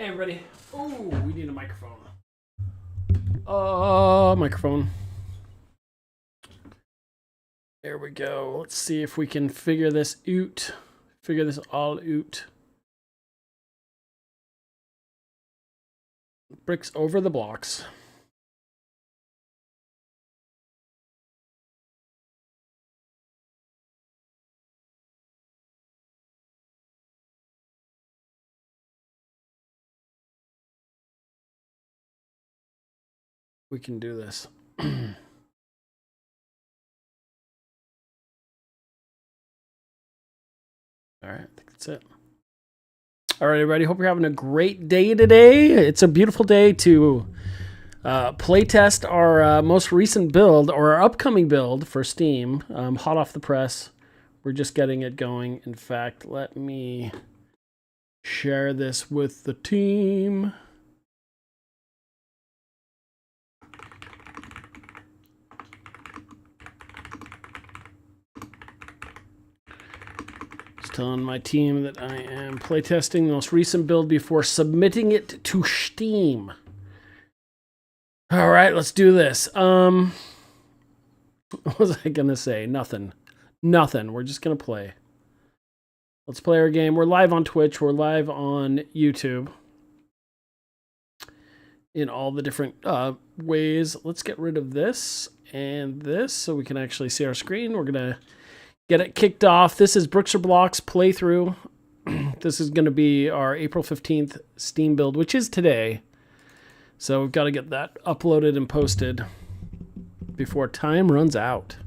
Hey everybody. Oh, we need a microphone. Microphone. There we go. Let's see if we can figure this out. Figure this all out. Bricks over the blocks. We can do this. All right, I think that's it. All right, everybody. Hope you're having a great day today. It's a beautiful day to playtest our most recent build or our upcoming build for Steam. Hot off the press. We're just getting it going. In fact, let me share this with the team. Telling my team that I am playtesting the most recent build before submitting it to Steam. All right, let's do this. What was I gonna say? Nothing. We're just gonna play. Let's play our game. We're live on Twitch. We're live on YouTube. In all the different ways. Let's get rid of this and this so we can actually see our screen. We're gonna get it kicked off. This is Bricks or Blocks playthrough. This is going to be our April 15th Steam build, which is today. So we've got to get that uploaded and posted before time runs out.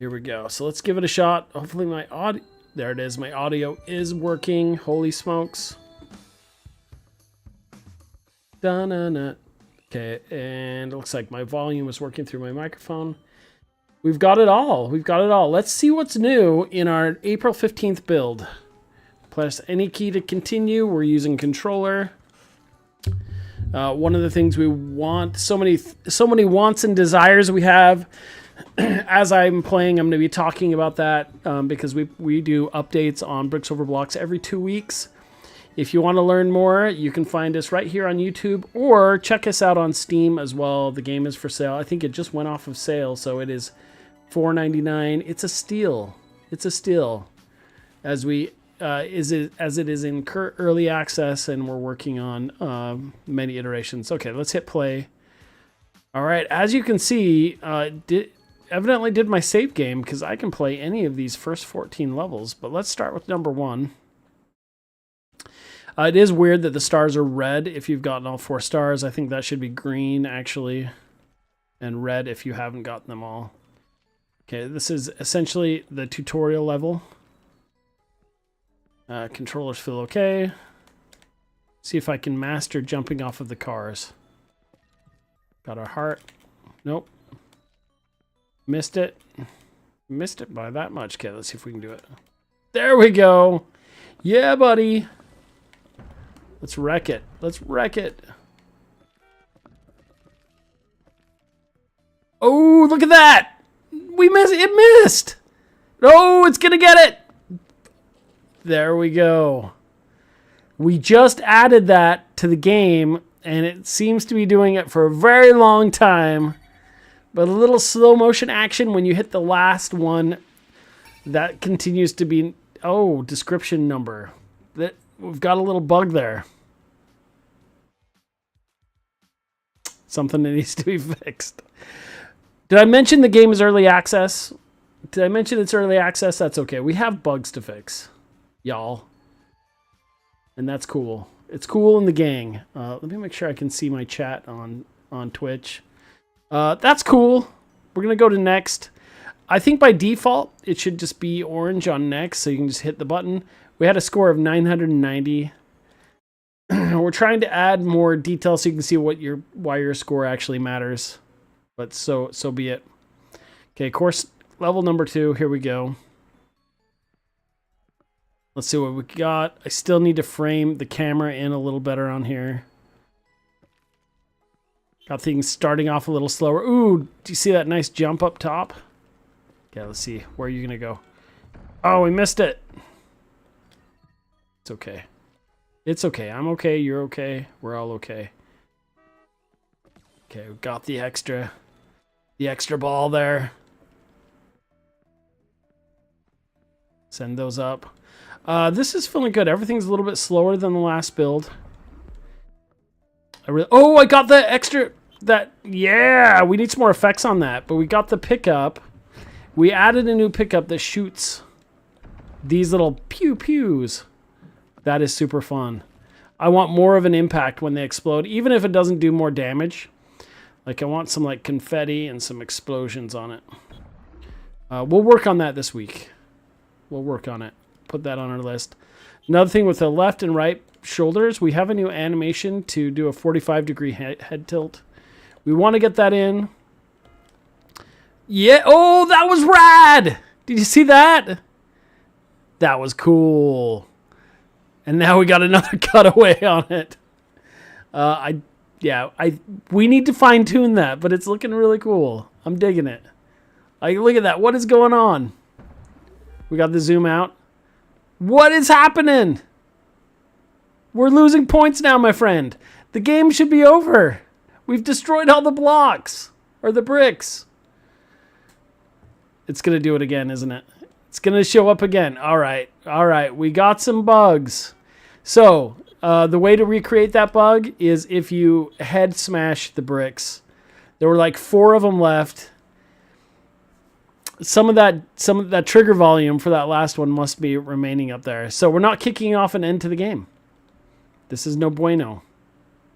Here we go. So let's give it a shot. Hopefully my audio... There it is. My audio is working. Holy smokes. Da-na-na. Okay, and it looks like my volume is working through my microphone. We've got it all. We've got it all. Let's see what's new in our April 15th build. Press any key to continue. We're using controller. One of the things we want, so many wants and desires we have. As I'm playing, I'm going to be talking about that because we do updates on Bricks Over Blocks every 2 weeks. If you want to learn more, you can find us right here on YouTube or check us out on Steam as well. The game is for sale. I think it just went off of sale, so it is $4.99. It's a steal. It's a steal. As it is in early access, and we're working on many iterations. Okay, let's hit play. All right, as you can see, evidently did my save game because I can play any of these first 14 levels. But let's start with number 1. It is weird that the stars are red if you've gotten all 4 stars. I think that should be green actually, and red if you haven't gotten them all. Okay, this is essentially the tutorial level. Controllers feel okay. See if I can master jumping off of the cars. Got our heart. Nope. Missed it. Missed it by that much. Okay, let's see if we can do it. There we go. Yeah, buddy. Let's wreck it. Let's wreck it. Oh, look at that. We missed. It missed. Oh, it's going to get it. There we go. We just added that to the game, and it seems to be doing it for a very long time. But a little slow motion action when you hit the last one, that continues to be... Oh, description number. We've got a little bug there. Something that needs to be fixed. Did I mention the game is early access? Did I mention it's early access? That's okay. We have bugs to fix, y'all. And that's cool. It's cool in the gang. Let me make sure I can see my chat on Twitch. That's cool. We're going to go to next. I think by default, it should just be orange on next, so you can just hit the button. We had a score of 990. We're trying to add more detail so you can see why your score actually matters. But so be it. Okay, course level number 2. Here we go. Let's see what we got. I still need to frame the camera in a little better on here. Got things starting off a little slower. Ooh, do you see that nice jump up top? Okay, let's see. Where are you going to go? Oh, we missed it. It's okay. It's okay. I'm okay. You're okay. We're all okay. Okay, we got the extra ball there. Send those up. This is feeling good. Everything's a little bit slower than the last build. I got the extra... Yeah, we need some more effects on that. But we got the pickup. We added a new pickup that shoots these little pew-pews. That is super fun. I want more of an impact when they explode, even if it doesn't do more damage. Like, I want some, like, confetti and some explosions on it. We'll work on that this week. We'll work on it. Put that on our list. Another thing with the left and right shoulders, we have a new animation to do a 45-degree head tilt. We want to get that in. Yeah. Oh, that was rad. Did you see that? That was cool. And now we got another cutaway on it. We need to fine tune that, but it's looking really cool. I'm digging it. Like, look at that. What is going on? We got the zoom out. What is happening? We're losing points now, my friend. The game should be over. We've destroyed all the blocks or the bricks. It's going to do it again, isn't it? It's going to show up again. All right. All right. We got some bugs. So the way to recreate that bug is if you head smash the bricks. There were like 4 of them left. Some of that trigger volume for that last one must be remaining up there. So we're not kicking off an end to the game. This is no bueno.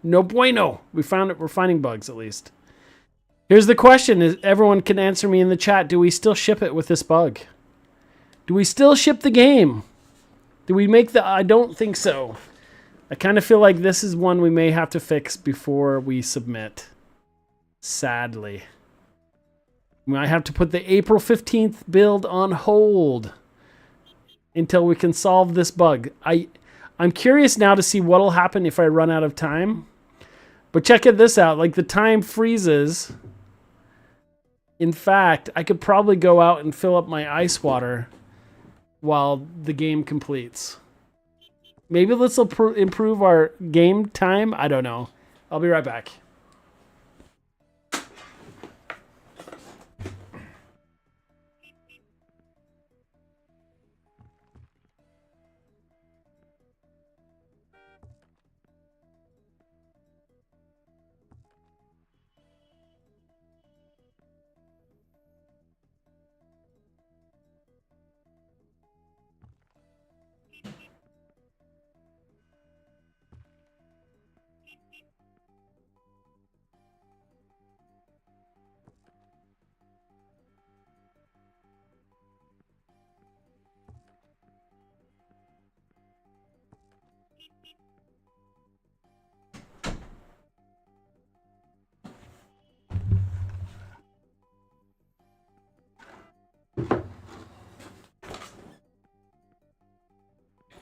No bueno. We found it. We're finding bugs at least. Here's the question: is everyone can answer me in the chat? Do we still ship it with this bug? Do we still ship the game? Do we make the? I don't think so. I kind of feel like this is one we may have to fix before we submit. Sadly. I have to put the April 15th build on hold until we can solve this bug. I'm curious now to see what'll happen if I run out of time. But check this out. Like, the time freezes. In fact, I could probably go out and fill up my ice water while the game completes. Maybe this will improve our game time. I don't know. I'll be right back.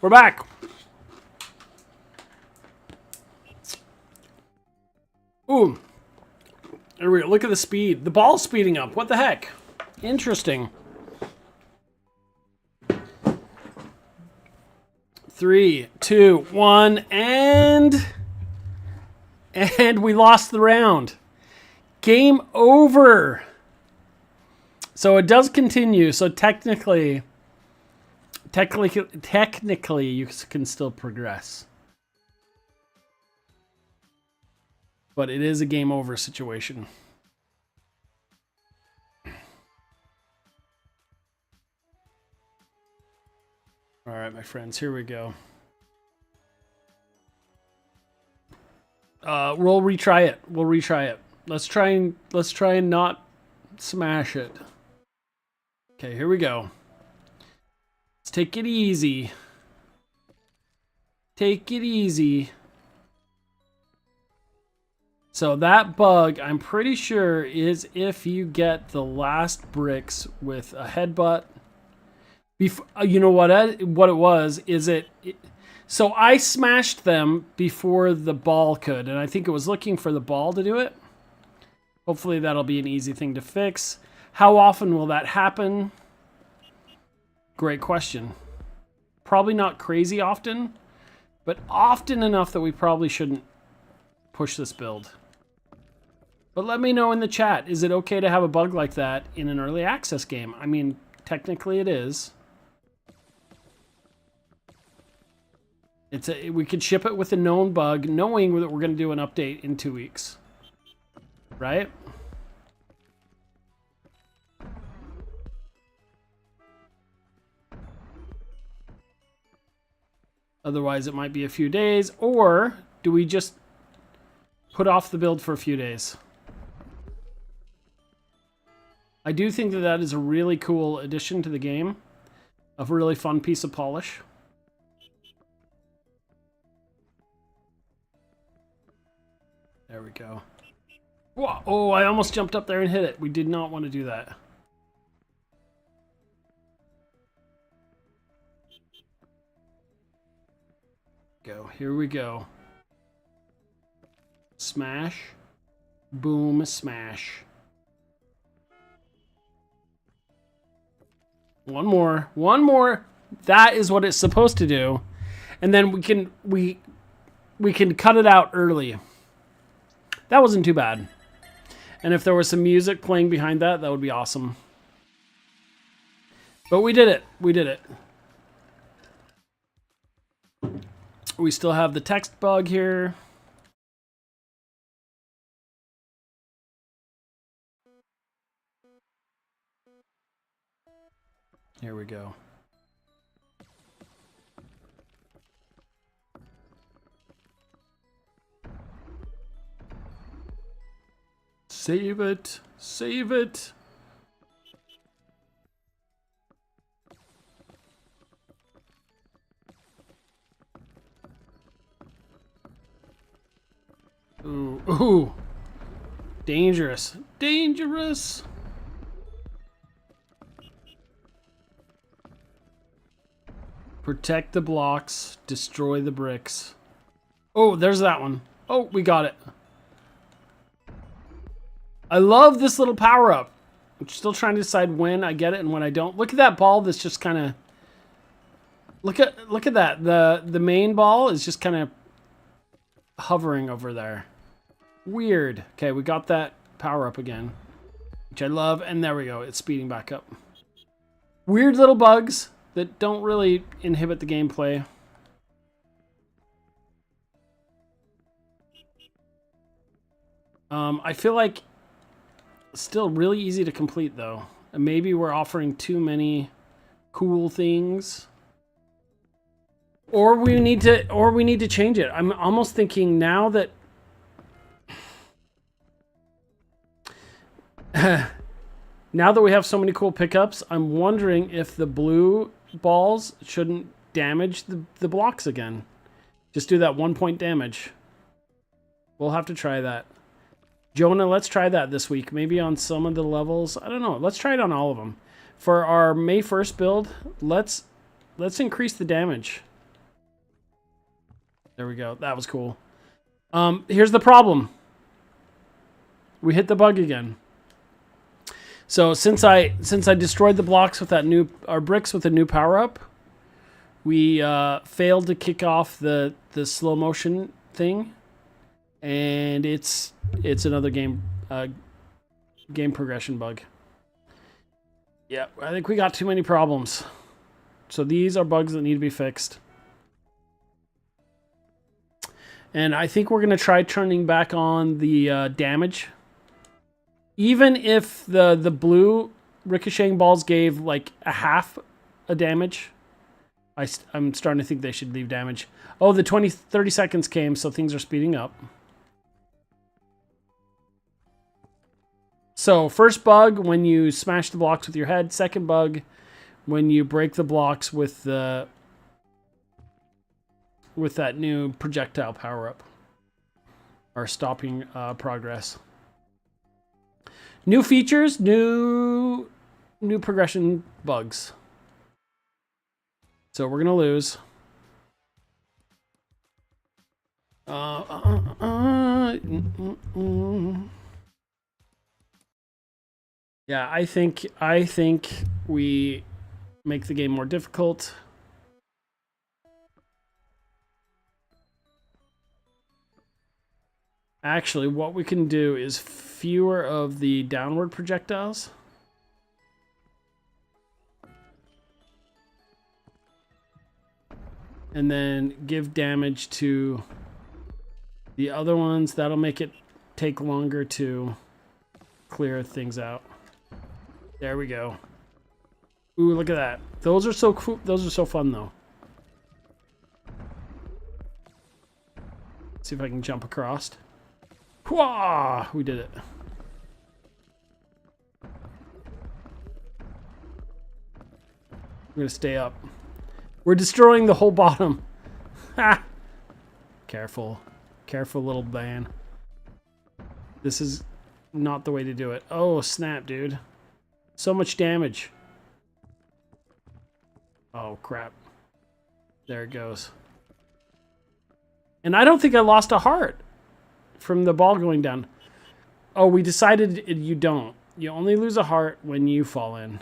We're back. Ooh. Here we go. Look at the speed. The ball's speeding up. What the heck? Interesting. 3, 2, 1, and we lost the round. Game over. So it does continue. So technically you can still progress. But it is a game over situation. All right, my friends, here we go. We'll retry it. We'll retry it. Let's try and not smash it. Okay, here we go. Let's take it easy. Take it easy. So that bug, I'm pretty sure, is if you get the last bricks with a headbutt. You know what it was? So I smashed them before the ball could, and I think it was looking for the ball to do it. Hopefully that'll be an easy thing to fix. How often will that happen? Great question. Probably not crazy often, but often enough that we probably shouldn't push this build. But let me know in the chat, is it okay to have a bug like that in an early access game? I mean, technically it is. We could ship it with a known bug, knowing that we're going to do an update in 2 weeks. Right? Otherwise, it might be a few days. Or do we just put off the build for a few days? I do think that that is a really cool addition to the game. A really fun piece of polish. There we go. Whoa, oh, I almost jumped up there and hit it. We did not want to do that. Go. Here we go. Smash. Boom, smash. One more. One more. That is what it's supposed to do. And then we can cut it out early. That wasn't too bad. And if there was some music playing behind that, that would be awesome. But we did it. We did it. We still have the text bug here. Here we go. Save it. Save it. Ooh, ooh. Dangerous. Dangerous. Protect the blocks. Destroy the bricks. Oh, there's that one. Oh, we got it. I love this little power-up. I'm still trying to decide when I get it and when I don't. Look at that ball that's just kind of... Look at that. The main ball is just kind of hovering over there. Weird. Okay, we got that power-up again, which I love. And there we go. It's speeding back up. Weird little bugs that don't really inhibit the gameplay. I feel like still really easy to complete though. And maybe we're offering too many cool things. Or we need to change it. I'm almost thinking now that now that we have so many cool pickups, I'm wondering if the blue balls shouldn't damage the blocks again. Just do that 1 point damage. We'll have to try that. Jonah, let's try that this week. Maybe on some of the levels. I don't know. Let's try it on all of them. For our May 1st build, let's increase the damage. There we go. That was cool. Here's the problem. We hit the bug again. So since I destroyed the blocks with that bricks with a new power up, we failed to kick off the slow motion thing, and it's another game progression bug. Yeah, I think we got too many problems. So these are bugs that need to be fixed. And I think we're going to try turning back on the damage. Even if the blue ricocheting balls gave like a half a damage, I'm starting to think they should leave damage. Oh, the 30 seconds came, so things are speeding up. So first bug, when you smash the blocks with your head. Second bug, when you break the blocks with that new projectile power-up. Or stopping progress. New features, new progression bugs. So we're gonna lose. Yeah, I think we make the game more difficult. Actually, what we can do is fewer of the downward projectiles. And then give damage to the other ones. That'll make it take longer to clear things out. There we go. Ooh, look at that. Those are so cool. Those are so fun, though. See if I can jump across. Whoa! We did it. We're gonna stay up. We're destroying the whole bottom. Ha! Careful. Careful, little man. This is not the way to do it. Oh, snap, dude. So much damage. Oh, crap. There it goes. And I don't think I lost a heart from the ball going down. Oh, we decided you don't. You only lose a heart when you fall in.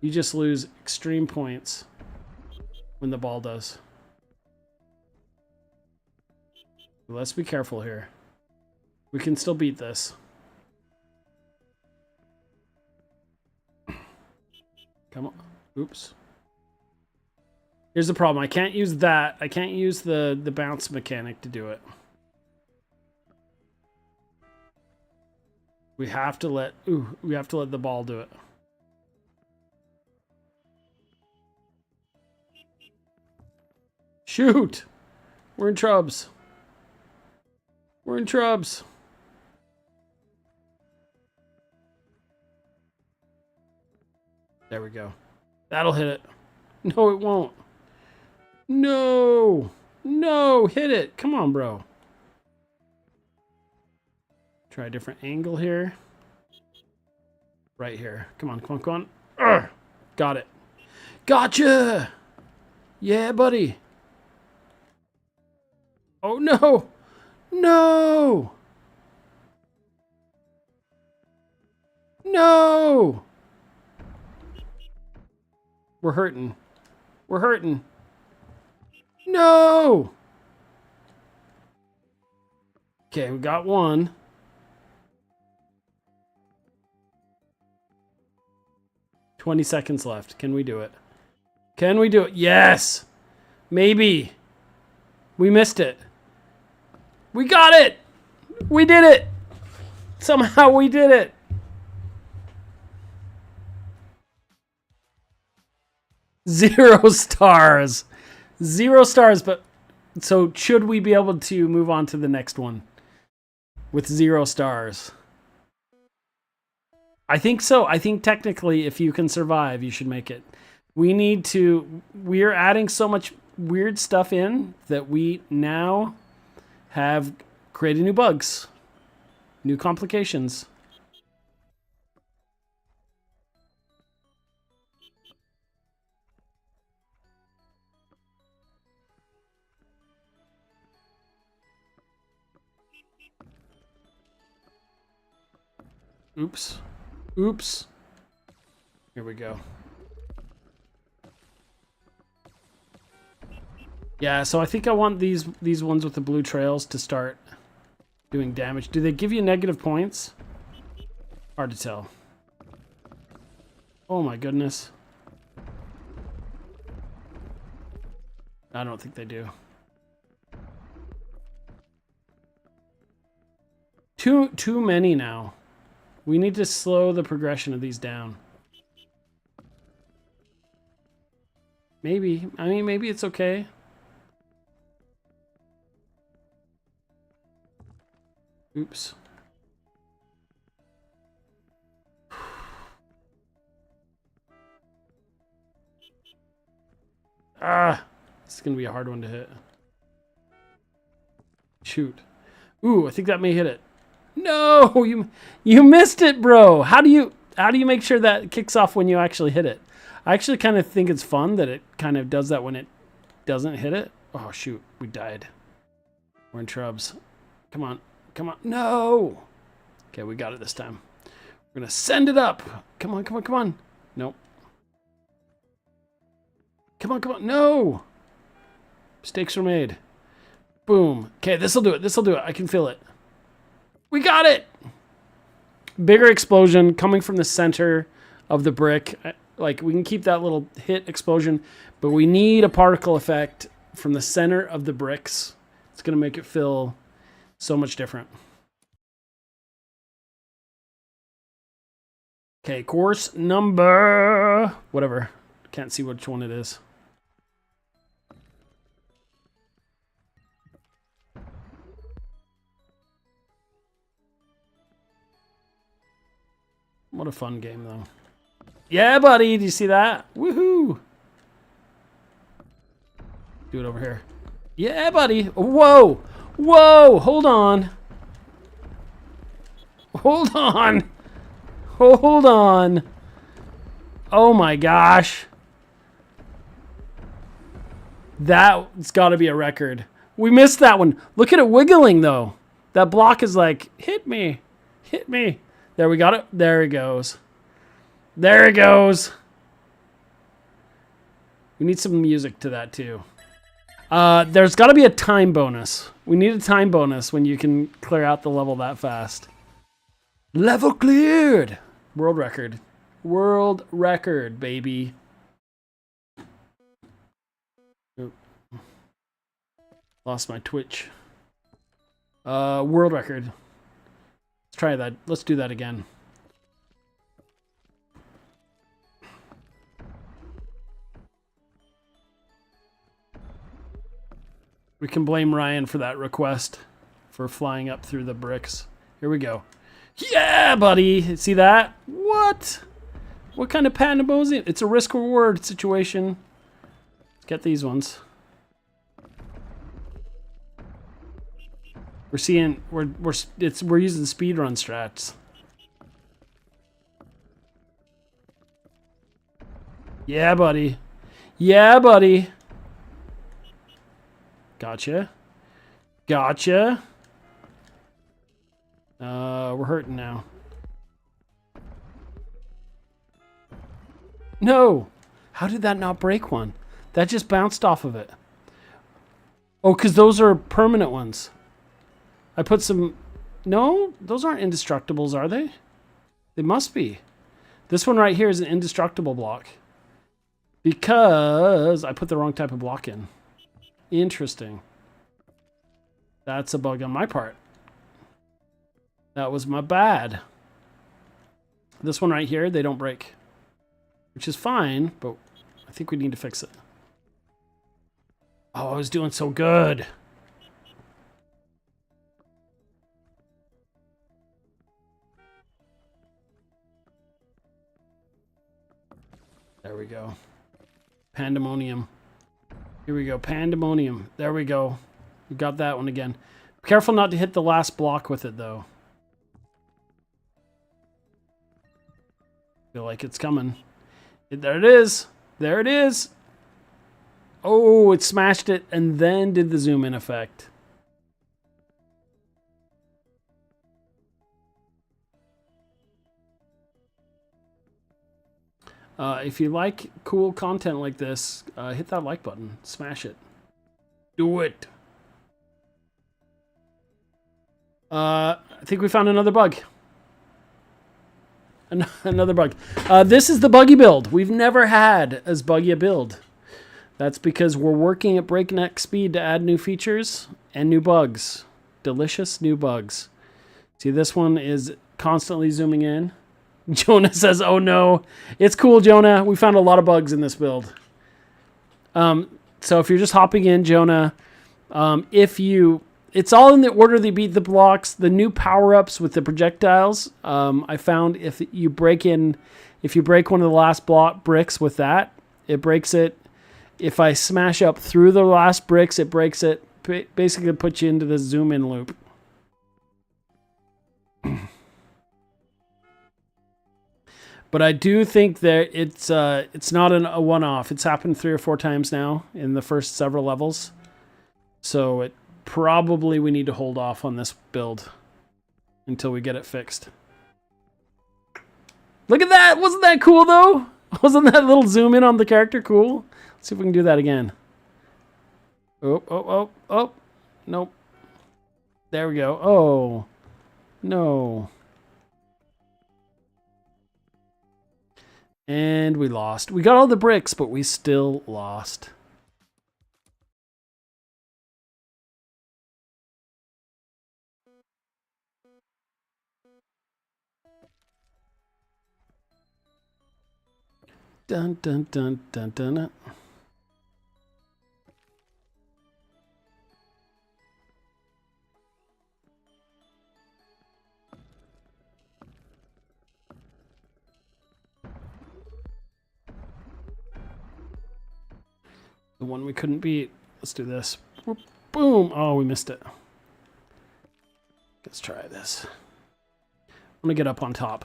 You just lose extreme points when the ball does. Let's be careful here. We can still beat this. Come on. Oops. Here's the problem. I can't use that. I can't use the bounce mechanic to do it. We have to let the ball do it. Shoot! We're in trubs. We're in trubs. There we go. That'll hit it. No, it won't. No! No! Hit it! Come on, bro. Try a different angle here. Right here. Come on, come on, come on. Urgh! Got it. Gotcha! Yeah, buddy. Oh, no! No! No! We're hurting. We're hurting. No! Okay, we got one. $20 seconds left. Can we do it? Can we do it? Yes! Maybe. We missed it. We got it! We did it! Somehow we did it! Zero stars. 0 stars, but so should we be able to move on to the next one with 0 stars? I think so. I think technically if you can survive, you should make it. We're adding so much weird stuff in that we now have created new bugs, new complications. Oops. Oops. Here we go. Yeah, so I think I want these ones with the blue trails to start doing damage. Do they give you negative points? Hard to tell. Oh my goodness. I don't think they do. Too many now. We need to slow the progression of these down. Maybe. I mean, maybe it's okay. Oops. Ah! This is going to be a hard one to hit. Shoot. Ooh, I think that may hit it. No, you missed it, bro. How do you make sure that kicks off when you actually hit it? I actually kind of think it's fun that it kind of does that when it doesn't hit it. Oh shoot, we died. We're in trubs. Come on, come on. No. Okay, we got it this time. We're gonna send it up. Come on, come on, come on. Nope. Come on, come on. No. Mistakes were made. Boom. Okay, this'll do it. This'll do it. I can feel it. We got it! Bigger explosion coming from the center of the brick. Like, we can keep that little hit explosion, but we need a particle effect from the center of the bricks. It's going to make it feel so much different. Okay, course number... whatever. Can't see which one it is. What a fun game, though. Yeah, buddy. Do you see that? Woohoo! Do it over here. Yeah, buddy. Whoa! Whoa! Hold on. Hold on. Hold on. Oh my gosh. That's got to be a record. We missed that one. Look at it wiggling, though. That block is like, hit me. Hit me. There, we got it. There it goes. There it goes. We need some music to that, too. There's got to be a time bonus. We need a time bonus when you can clear out the level that fast. Level cleared. World record. World record, baby. Oop. Lost my Twitch. World record. Let's try that. Let's do that again. We can blame Ryan for that request for flying up through the bricks. Here we go. Yeah, buddy. See that? What? What kind of pandemonium? It's a risk-reward situation. Let's get these ones. We're seeing we're using speedrun strats. Yeah, buddy. Yeah, buddy. Gotcha. Gotcha. We're hurting now. No! How did that not break one? That just bounced off of it. Oh, because those are permanent ones. I put some... No, those aren't indestructibles, are they? They must be. This one right here is an indestructible block. Because I put the wrong type of block in. Interesting. That's a bug on my part. That was my bad. This one right here, they don't break. Which is fine, but I think we need to fix it. Oh, I was doing so good. There we go. Pandemonium. Here we go. Pandemonium. There we go. We got that one again. Be careful not to hit the last block with it, though. Feel like it's coming. There it is. There it is. Oh, it smashed it and then did the zoom in effect. If you like cool content like this, hit that like button. Smash it. Do it. I think we found another bug. Another bug. This is the buggy build. We've never had as buggy a build. That's because we're working at breakneck speed to add new features and new bugs. Delicious new bugs. See, this one is constantly zooming in. Jonah says, oh no. It's cool, Jonah. We found a lot of bugs in this build. So if you're just hopping in, Jonah, it's all in the order they beat the blocks. The new power-ups with the projectiles, I found if you break one of the last block bricks with that, it breaks it. If I smash up through the last bricks, it breaks it. Basically puts you into the zoom-in loop. But I do think that it's not a one-off. It's happened 3 or 4 times now in the first several levels. So it probably we need to hold off on this build until we get it fixed. Look at that! Wasn't that cool, though? Wasn't that little zoom in on the character cool? Let's see if we can do that again. Oh. Nope. There we go. Oh. No. And we lost. We got all the bricks, but we still lost. Dun dun dun dun dun. Dun. The one we couldn't beat. Let's do this. Whoop, boom. Oh, we missed it. Let's try this. I'm gonna get up on top.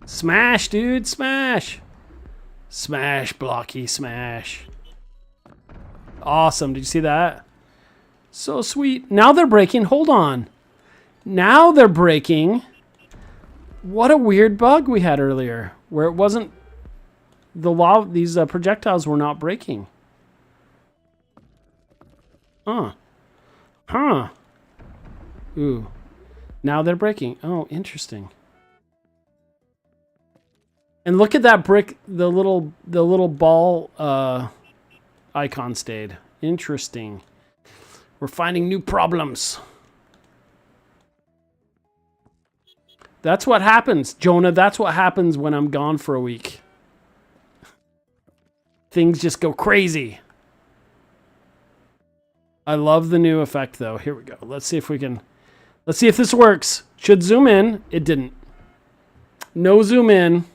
Smash, dude, smash. Smash, blocky, smash. Awesome. Did you see that? So sweet. Now they're breaking. Hold on. Now they're breaking. What a weird bug we had earlier where it wasn't these projectiles were not breaking. Huh. Ooh. Now they're breaking. Oh, interesting. And look at that brick, the little ball icon stayed. Interesting. We're finding new problems. That's what happens, Jonah. That's what happens when I'm gone for a week. Things just go crazy. I love the new effect, though. Here we go. Let's see if we can... Let's see if this works. Should zoom in. It didn't. No zoom in.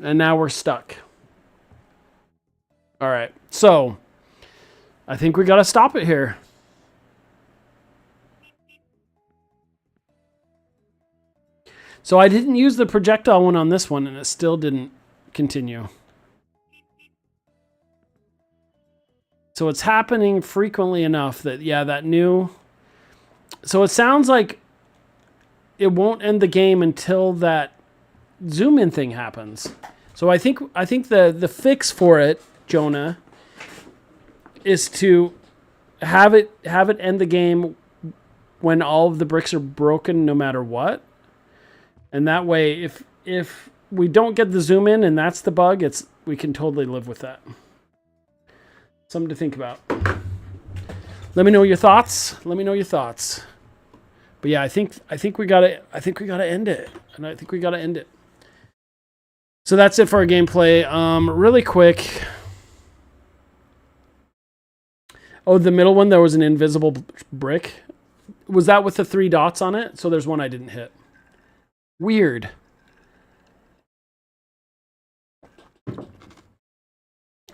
And now we're stuck. All right. So, I think we got to stop it here. So I didn't use the projectile one on this one, and it still didn't continue. So it's happening frequently enough that, yeah, that new... So it sounds like it won't end the game until that zoom in thing happens. So I think the fix for it, Jonah, is to have it end the game when all of the bricks are broken no matter what. And that way if we don't get the zoom in and that's the bug, we can totally live with that. Something to think about. Let me know your thoughts. But yeah, I think we gotta end it. And I think we gotta end it. So that's it for our gameplay. Really quick. Oh, the middle one, there was an invisible brick. Was that with the 3 dots on it? So there's one I didn't hit. Weird.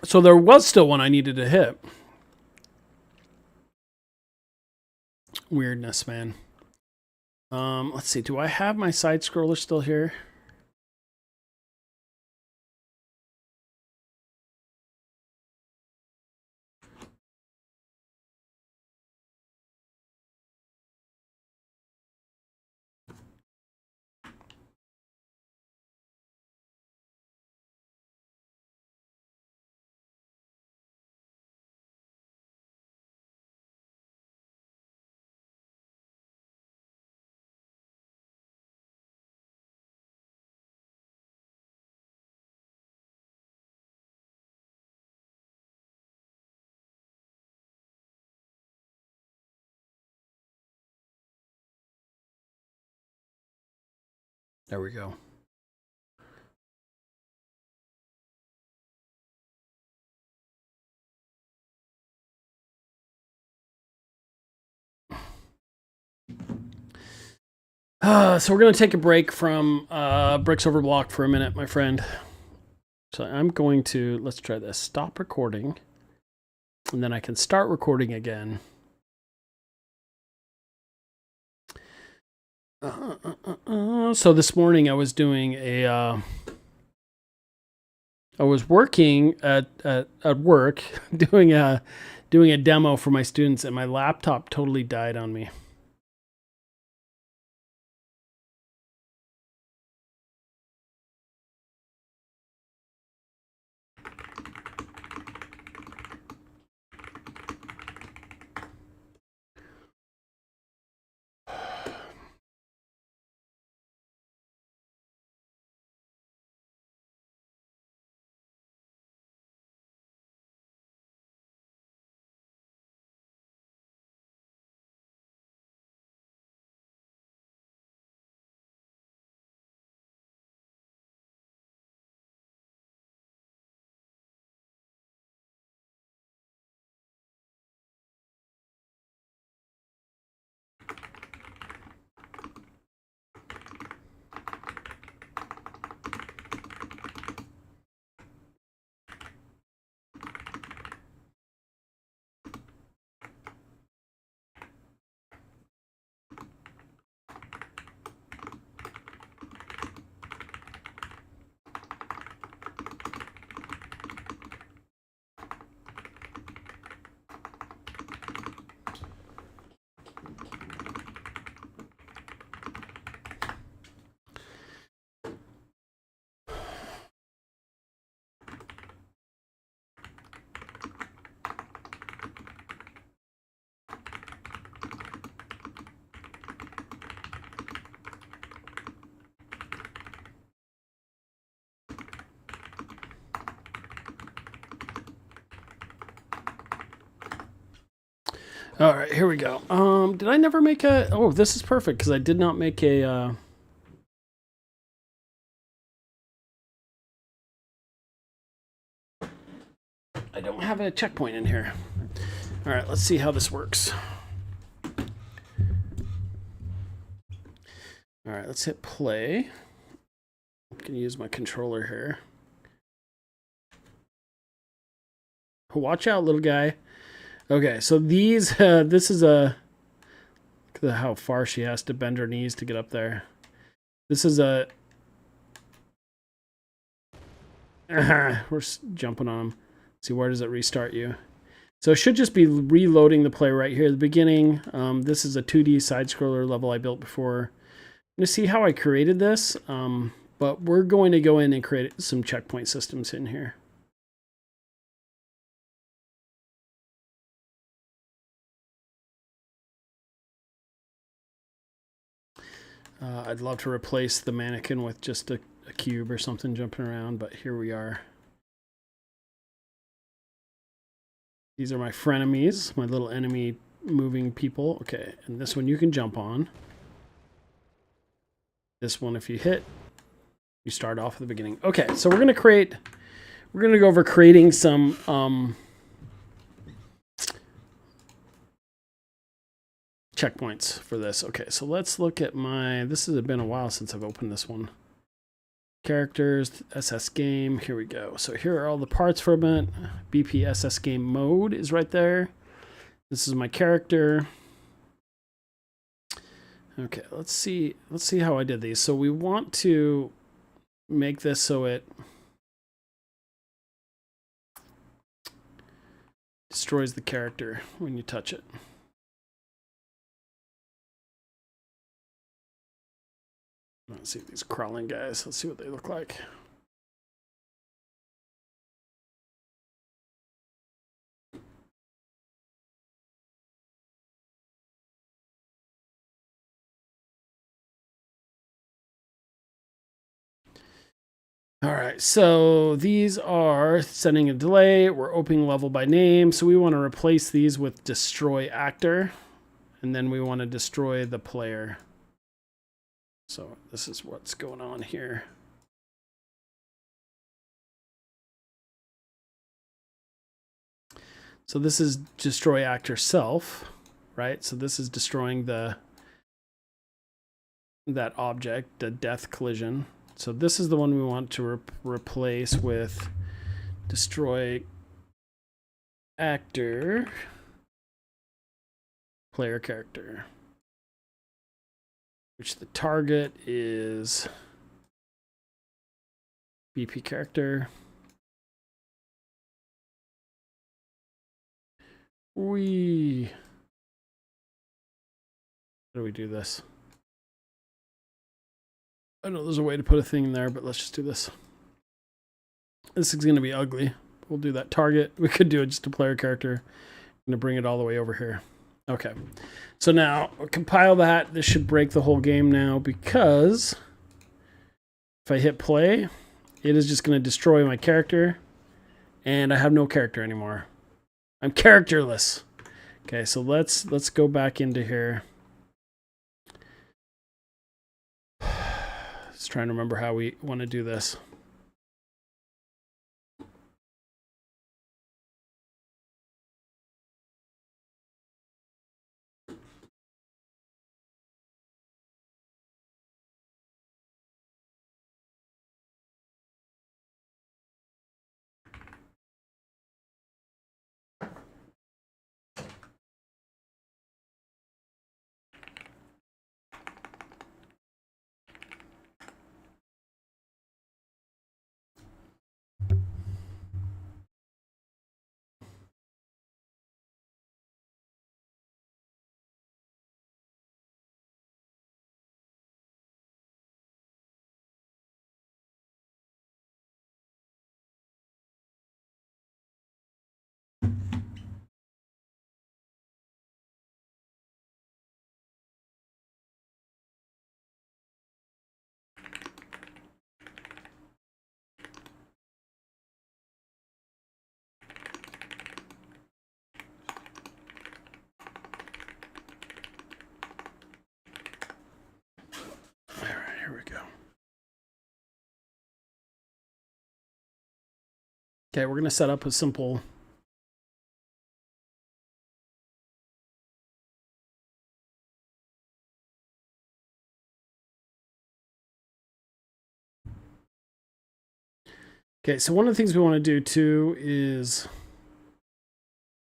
So there was still one I needed to hit. Weirdness, man. Let's see. Do I have my side scroller still here? There we go. So we're going to take a break from Bricks Over Block for a minute, my friend. So I'm going to, let's try this, stop recording. And then I can start recording again. So this morning I was doing I was working at work doing a demo for my students, and my laptop totally died on me. All right, here we go. Did I never make a... Oh, this is perfect because I did not make a... I don't have a checkpoint in here. All right, let's see how this works. All right, let's hit play. I'm going to use my controller here. Watch out, little guy. Okay, so these, this is a... Look at how far she has to bend her knees to get up there. This is a... We're jumping on them. See, where does it restart you? So it should just be reloading the play right here at the beginning. This is a 2D side-scroller level I built before. I'm going to see how I created this, but we're going to go in and create some checkpoint systems in here. I'd love to replace the mannequin with just a cube or something jumping around, but here we are. These are my frenemies, my little enemy moving people. Okay, and this one you can jump on. This one, if you hit, you start off at the beginning. Okay, so we're going to go over creating some checkpoints for this. Okay, so let's look at my, this has been a while since I've opened this one. Characters, SS game, here we go. So here are all the parts for it. BP SS game mode is right there. This is my character. Okay, let's see how I did these. So we want to make this so it destroys the character when you touch it. Let's see these crawling guys. Let's see what they look like. All right, so these are setting a delay. We're opening level by name. So we want to replace these with destroy actor. And then we want to destroy the player. So this is what's going on here. So this is destroy actor self, right? So this is destroying that object, the death collision. So this is the one we want to replace with destroy actor, player character, which the target is BP character. How do we do this? I know there's a way to put a thing in there, but let's just do this. This is going to be ugly. We'll do that target. We could do it just a player character. I'm going to bring it all the way over here. Okay. So now I'll compile that. This should break the whole game now because if I hit play, it is just going to destroy my character and I have no character anymore. I'm characterless. Okay, so let's go back into here. Just trying to remember how we want to do this. Okay, we're going to set up a simple... Okay, so one of the things we want to do too is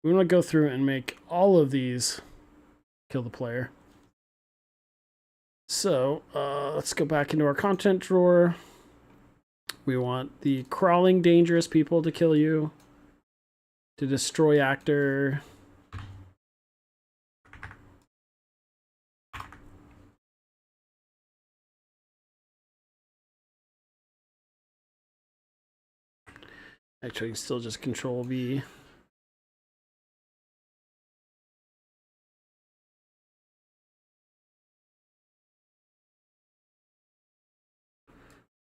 we want to go through and make all of these kill the player. So let's go back into our content drawer. We want the crawling dangerous people to kill you, to destroy actor. Actually, you can still just Control V.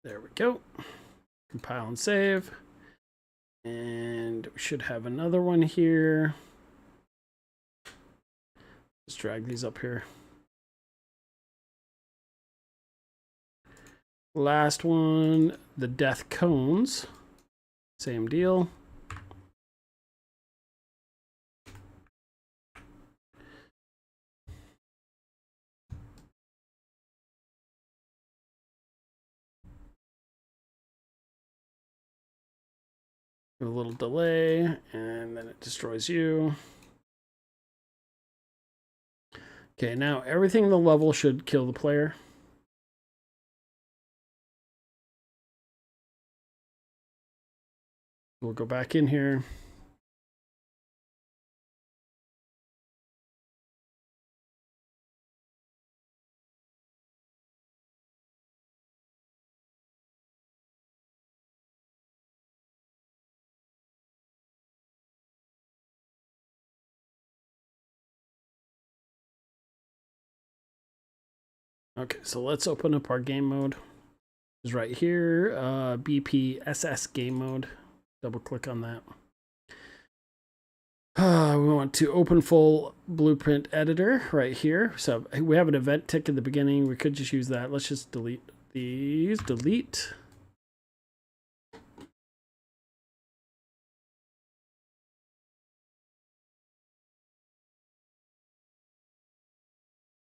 There we go. Compile and save. And we should have another one here. Let's drag these up here. Last one, the death cones. Same deal. A little delay, and then it destroys you. Okay, now everything in the level should kill the player. We'll go back in here. Okay, so let's open up our game mode. It's right here, BPSS game mode. Double click on that. We want to open full blueprint editor right here. So we have an event tick at the beginning. We could just use that. Let's just delete these. Delete.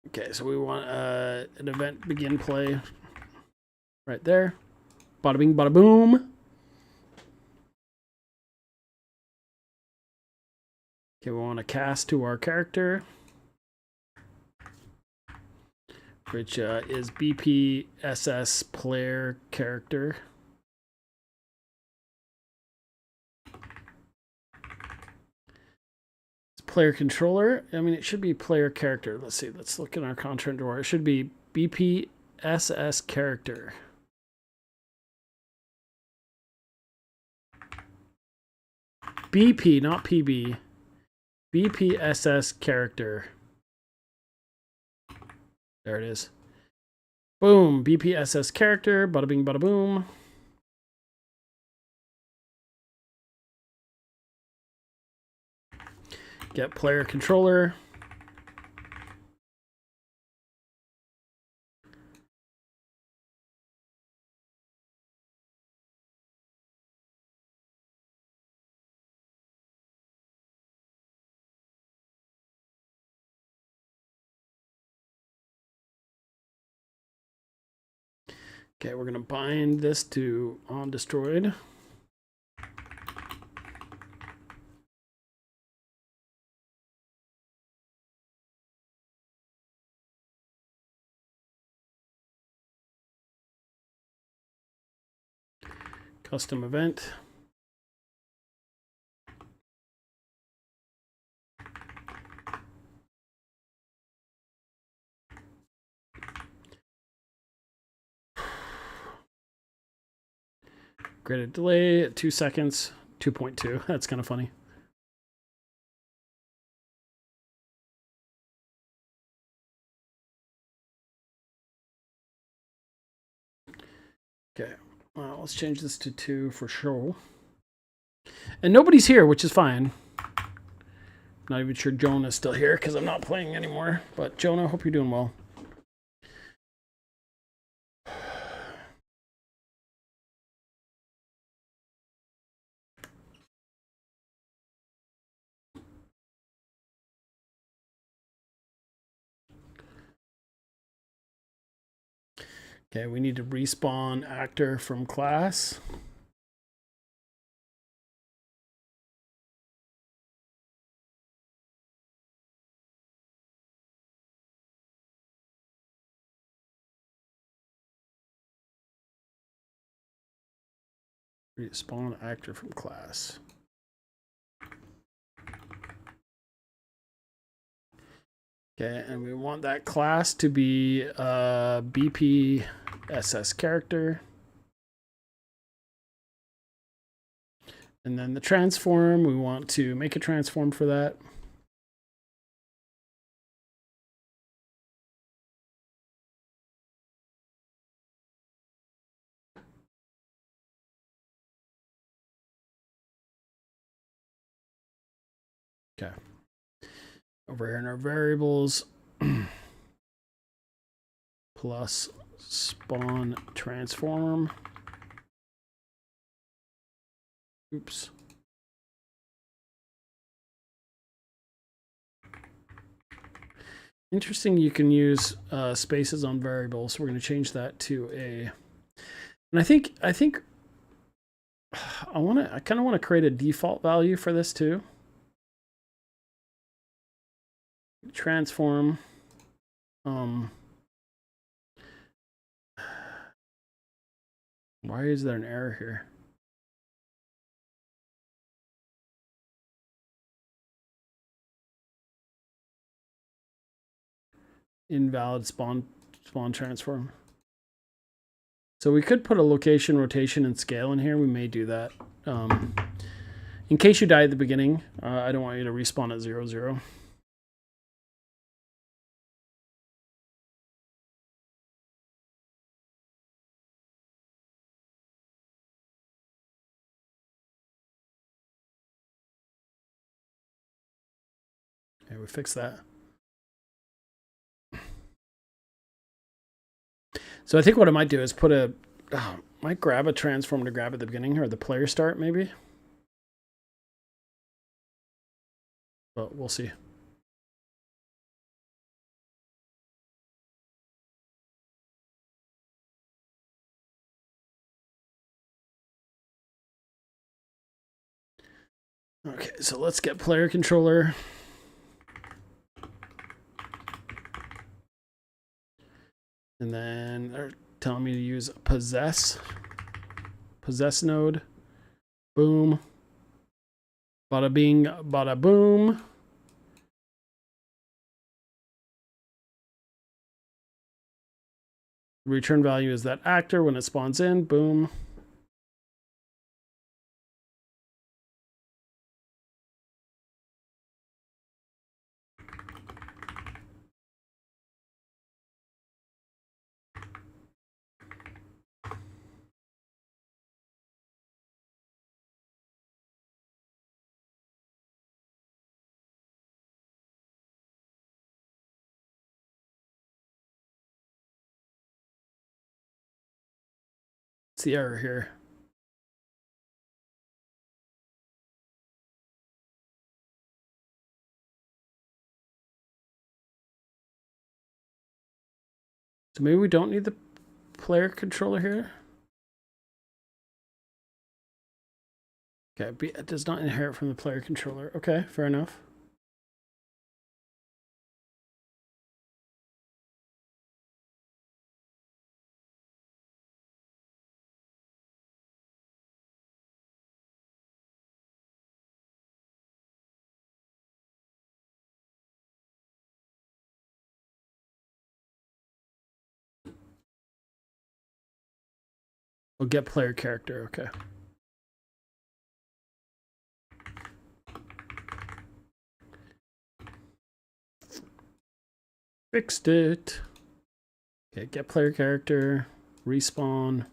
Okay, so we want an event begin play right there. Bada bing, bada boom. Okay, we want to cast to our character, which is BPSS player character. It's player controller. I mean, it should be player character. Let's see. Let's look in our content drawer. It should be BPSS character. BP, not PB. BPSS character. There it is. Boom. BPSS character. Bada bing, bada boom. Get player controller. Okay, we're going to bind this to onDestroyed. Custom event. Graded delay at 2 seconds, 2.2. That's kind of funny. Okay, well, let's change this to 2 for sure. And nobody's here, which is fine. Not even sure Jonah's still here because I'm not playing anymore. But Jonah, hope you're doing well. Okay, we need to respawn actor from class. Respawn actor from class. Okay, and we want that class to be a BPSS character. And then the transform, we want to make a transform for that. Okay. Over here in our variables, plus spawn transform. Oops. Interesting, you can use spaces on variables. So we're going to change that to a. And I think I kind of want to create a default value for this too. Transform. Why is there an error here? Invalid spawn transform. So we could put a location, rotation, and scale in here. We may do that. In case you die at the beginning, I don't want you to respawn at 0, 0. Okay, we fixed that. So I think what I might do is put a, might grab a transform to grab at the beginning or the player start maybe. But we'll see. Okay, so let's get player controller. And then they're telling me to use possess node. Boom. Bada bing, bada boom. Return value is that actor when it spawns in. Boom. What's the error here? So maybe we don't need the player controller here. Okay, it does not inherit from the player controller. Okay, fair enough. We'll get player character. Okay. Fixed it. Okay, get player character. Respawn.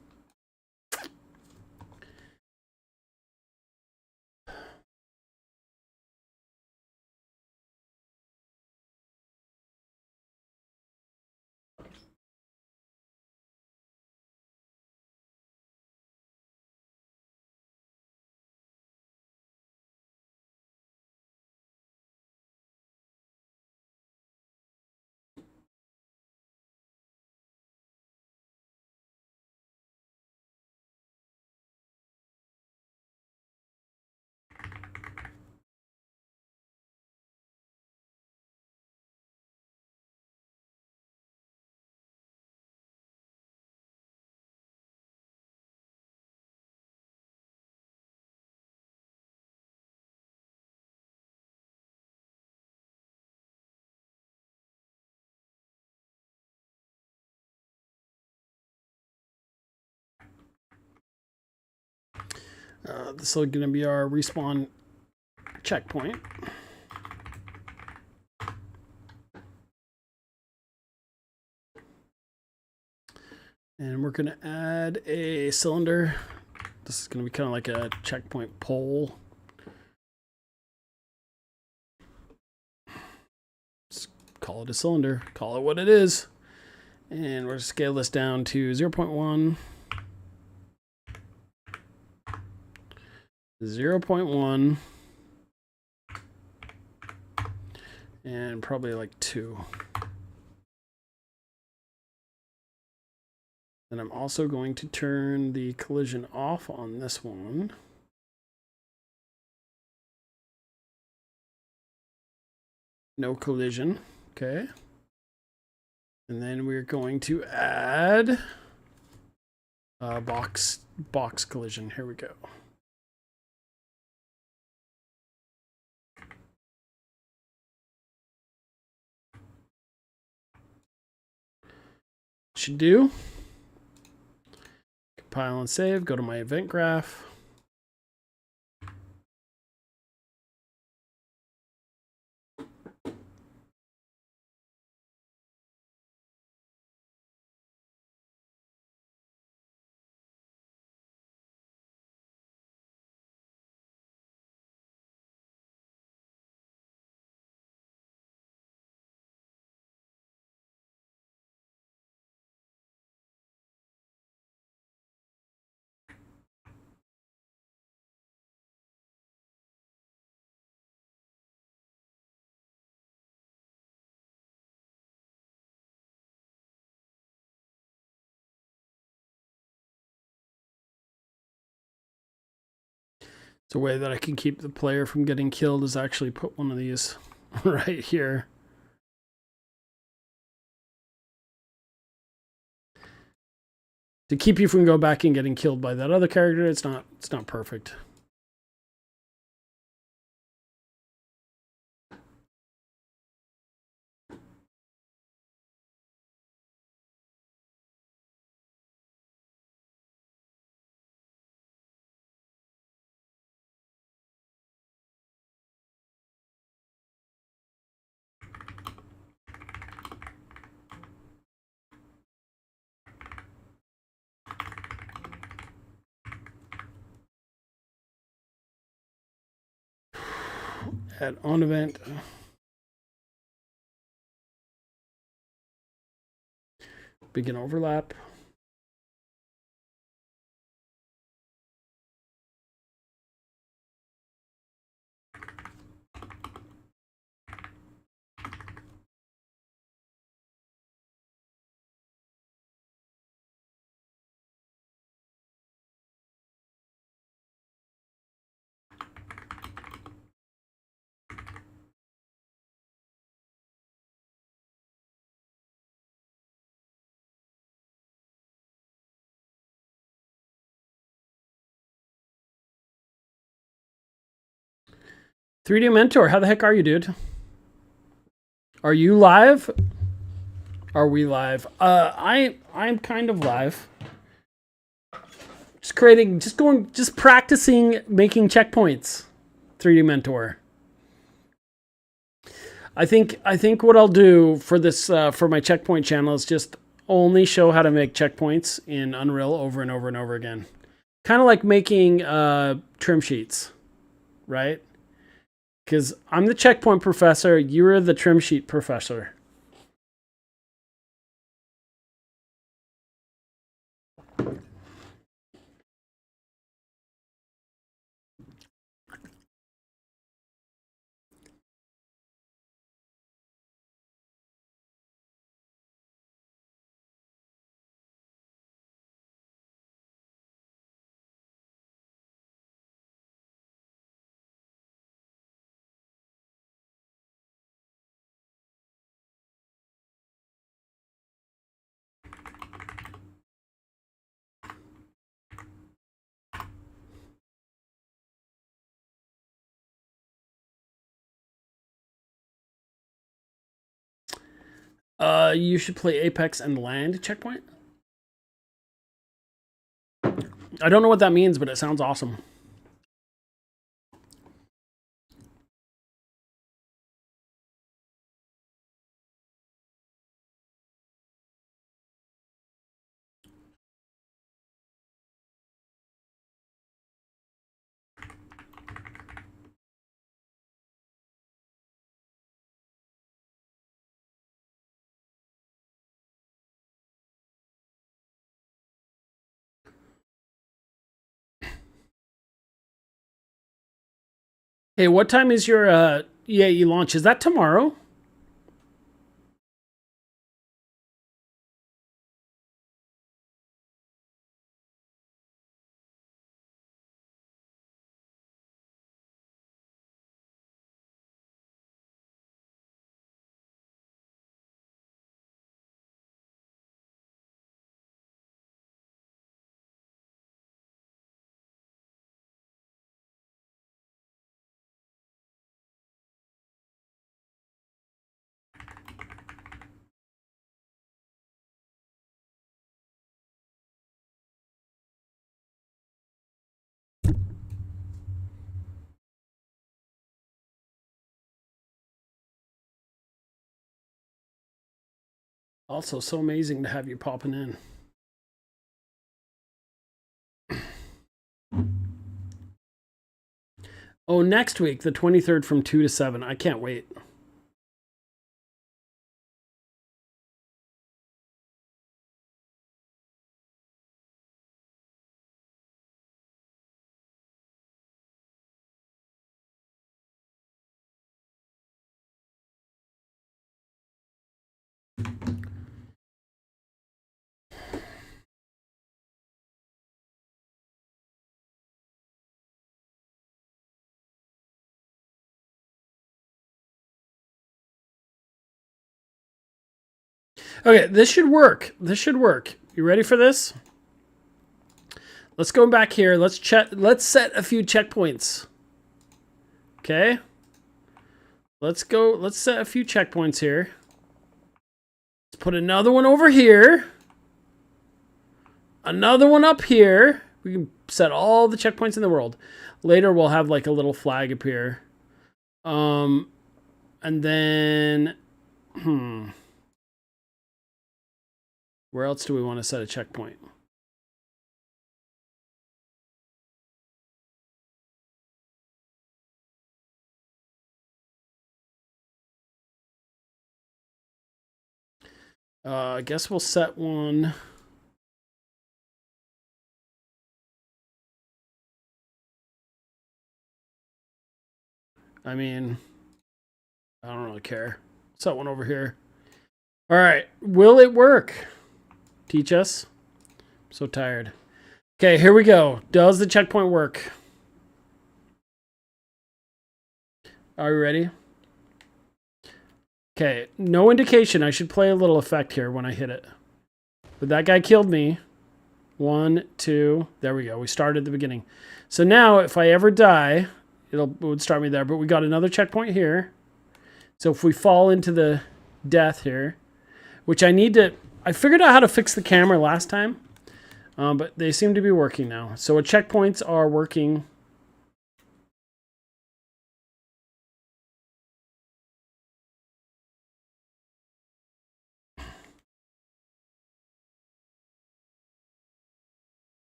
This is going to be our respawn checkpoint. And we're going to add a cylinder. This is going to be kind of like a checkpoint pole. Just call it a cylinder. Call it what it is. And we're going to scale this down to 0.1. 0.1. And probably like 2. And I'm also going to turn the collision off on this one. No collision. Okay. And then we're going to add a box collision. Here we go. Should do. Compile and save. Go to my event graph. The way that I can keep the player from getting killed is actually put one of these right here. To keep you from going back and getting killed by that other character, it's not perfect. Add on event. Begin overlap. "3D Mentor, how the heck are you, dude? Are you live? Are we live? I'm kind of live. Just practicing making checkpoints. 3D Mentor. I think what I'll do for this for my checkpoint channel is just only show how to make checkpoints in Unreal over and over and over again. Kind of like making trim sheets, right? Because I'm the checkpoint professor, you're the trim sheet professor. You should play Apex and land checkpoint. I don't know what that means, but it sounds awesome. Hey, what time is your EAE launch? Is that tomorrow? Also, so amazing to have you popping in. Oh, next week, the 23rd from 2 to 7. I can't wait. Okay, this should work. This should work. You ready for this? Let's go back here. Let's set a few checkpoints. Okay. Let's go. Let's set a few checkpoints here. Let's put another one over here. Another one up here. We can set all the checkpoints in the world. Later we'll have like a little flag appear. And then where else do we want to set a checkpoint? I guess we'll set one. I mean, I don't really care. Set one over here. All right. Will it work? Teach us. I'm so tired. Okay, here we go. Does the checkpoint work? Are you ready? Okay, no indication. I should play a little effect here when I hit it. But that guy killed me. 1, 2. There we go. We started at the beginning. So now if I ever die, it would start me there. But we got another checkpoint here. So if we fall into the death here, which I need to... I figured out how to fix the camera last time. But they seem to be working now. So our checkpoints are working.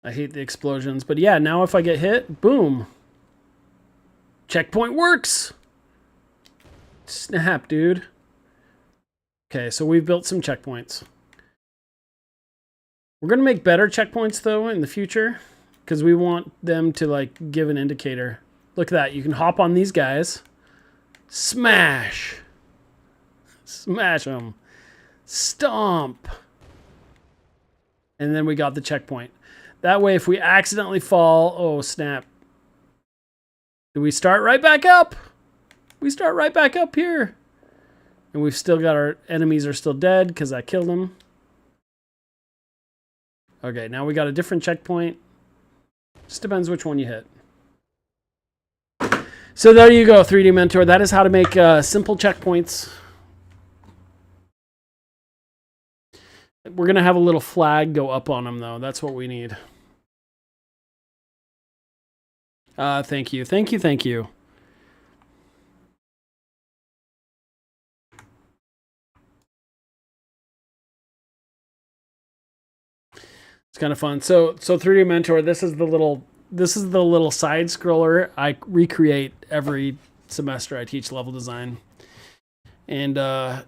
I hate the explosions. But yeah, now if I get hit, boom. Checkpoint works. Snap, dude. Okay, so we've built some checkpoints. We're going to make better checkpoints, though, in the future. Because we want them to, like, give an indicator. Look at that. You can hop on these guys. Smash. Smash them. Stomp. And then we got the checkpoint. That way, if we accidentally fall... Oh, snap. Do we start right back up? We start right back up here. And we've still got our enemies are still dead because I killed them. Okay, now we got a different checkpoint. Just depends which one you hit. So there you go, 3D Mentor. That is how to make simple checkpoints. We're going to have a little flag go up on them, though. That's what we need. Thank you. Thank you. Thank you. It's kind of fun. So 3D Mentor, this is the little side scroller I recreate every semester I teach level design. And I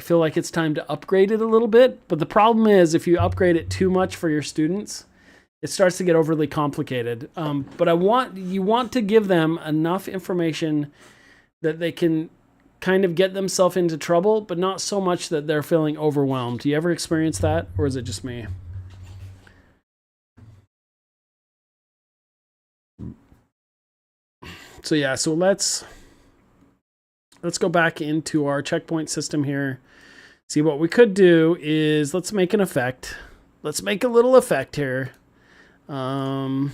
feel like it's time to upgrade it a little bit, but the problem is if you upgrade it too much for your students, it starts to get overly complicated. But you want to give them enough information that they can kind of get themselves into trouble, but not so much that they're feeling overwhelmed. Do you ever experience that, or is it just me? So yeah, so let's go back into our checkpoint system here. See, what we could do is let's make an effect. Let's make a little effect here. Let's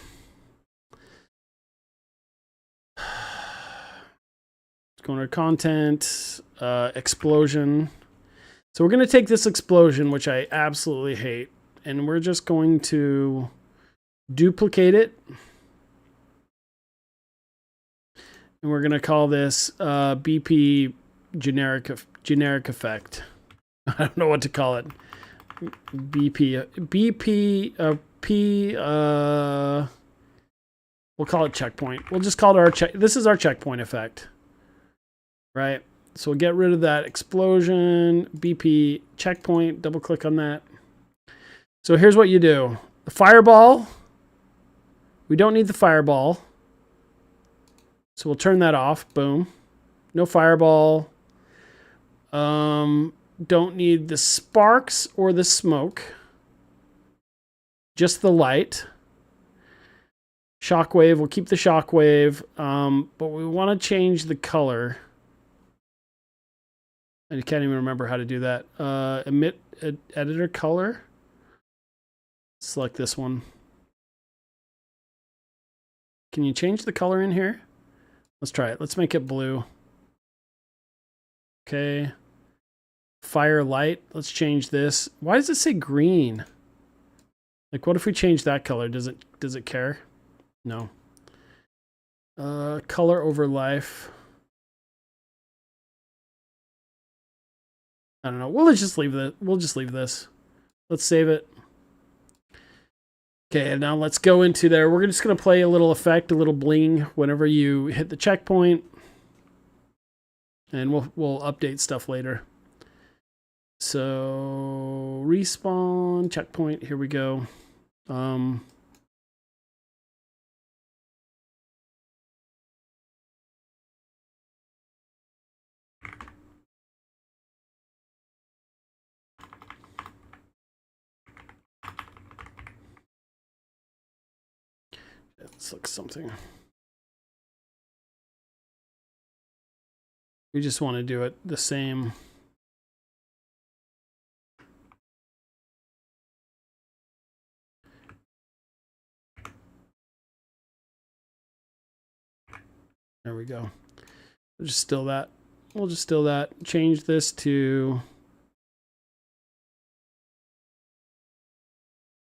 go into content, explosion. So we're going to take this explosion, which I absolutely hate, and we're just going to duplicate it. And we're going to call this BP generic effect. I don't know what to call it. We'll call it checkpoint. We'll just call it our this is our checkpoint effect. Right? So we'll get rid of that explosion, BP checkpoint, double click on that. So here's what you do. The fireball, we don't need the fireball. So we'll turn that off. Boom. No fireball. Don't need the sparks or the smoke. Just the light. Shockwave. We'll keep the shockwave. But we want to change the color. I can't even remember how to do that. Editor color. Select this one. Can you change the color in here? Let's try it. Let's make it blue. Okay. Fire light. Let's change this. Why does it say green? Like, what if we change that color? Does it care? No. Color over life. I don't know. We'll just leave this. Let's save it. Okay, and now let's go into there. We're just going to play a little effect, a little bling whenever you hit the checkpoint. And we'll update stuff later. So, respawn, checkpoint, here we go. Let's look something. We just want to do it the same. There we go. We'll just still that. We'll just still that. Change this to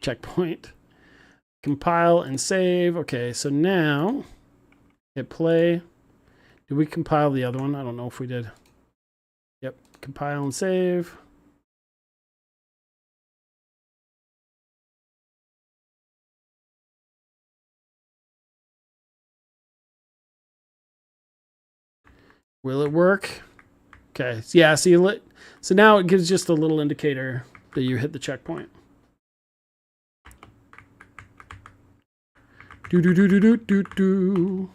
checkpoint. Compile and save. Okay, so now hit play. Did we compile the other one? I don't know if we did. Yep, compile and save. Will it work? Okay, yeah, so now it gives just a little indicator that you hit the checkpoint. Do.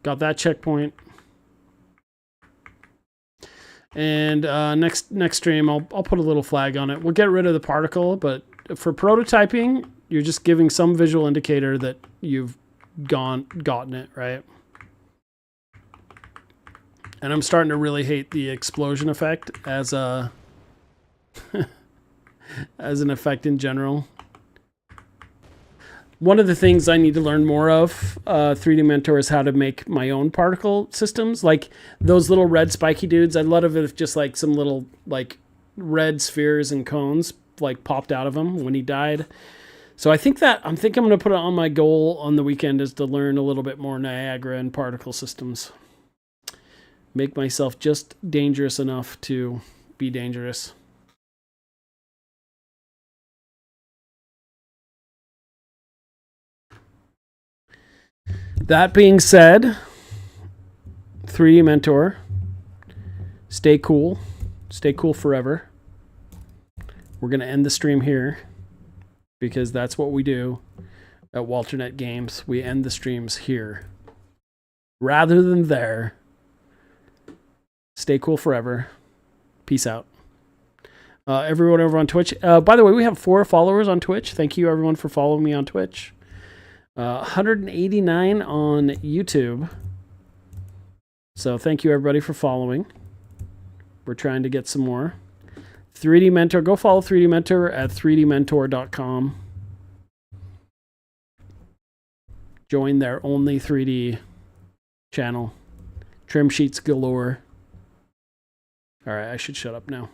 Got that checkpoint. And next stream, I'll put a little flag on it. We'll get rid of the particle, but for prototyping, you're just giving some visual indicator that you've gotten it, right? And I'm starting to really hate the explosion effect as a as an effect in general. One of the things I need to learn more of 3D Mentor is how to make my own particle systems. Like those little red spiky dudes, I'd love it if just like some little like red spheres and cones like popped out of him when he died. So I think I'm going to put it on my goal on the weekend is to learn a little bit more Niagara and particle systems. Make myself just dangerous enough to be dangerous. That being said, 3D Mentor, stay cool. Stay cool forever. We're going to end the stream here because that's what we do at WalterNet Games. We end the streams here rather than there. Stay cool forever. Peace out. Everyone over on Twitch. By the way, we have 4 followers on Twitch. Thank you, everyone, for following me on Twitch. 189 on YouTube. So thank you, everybody, for following. We're trying to get some more. 3D Mentor. Go follow 3D Mentor at 3dmentor.com. Join their only 3D channel. Trim sheets galore. All right, I should shut up now.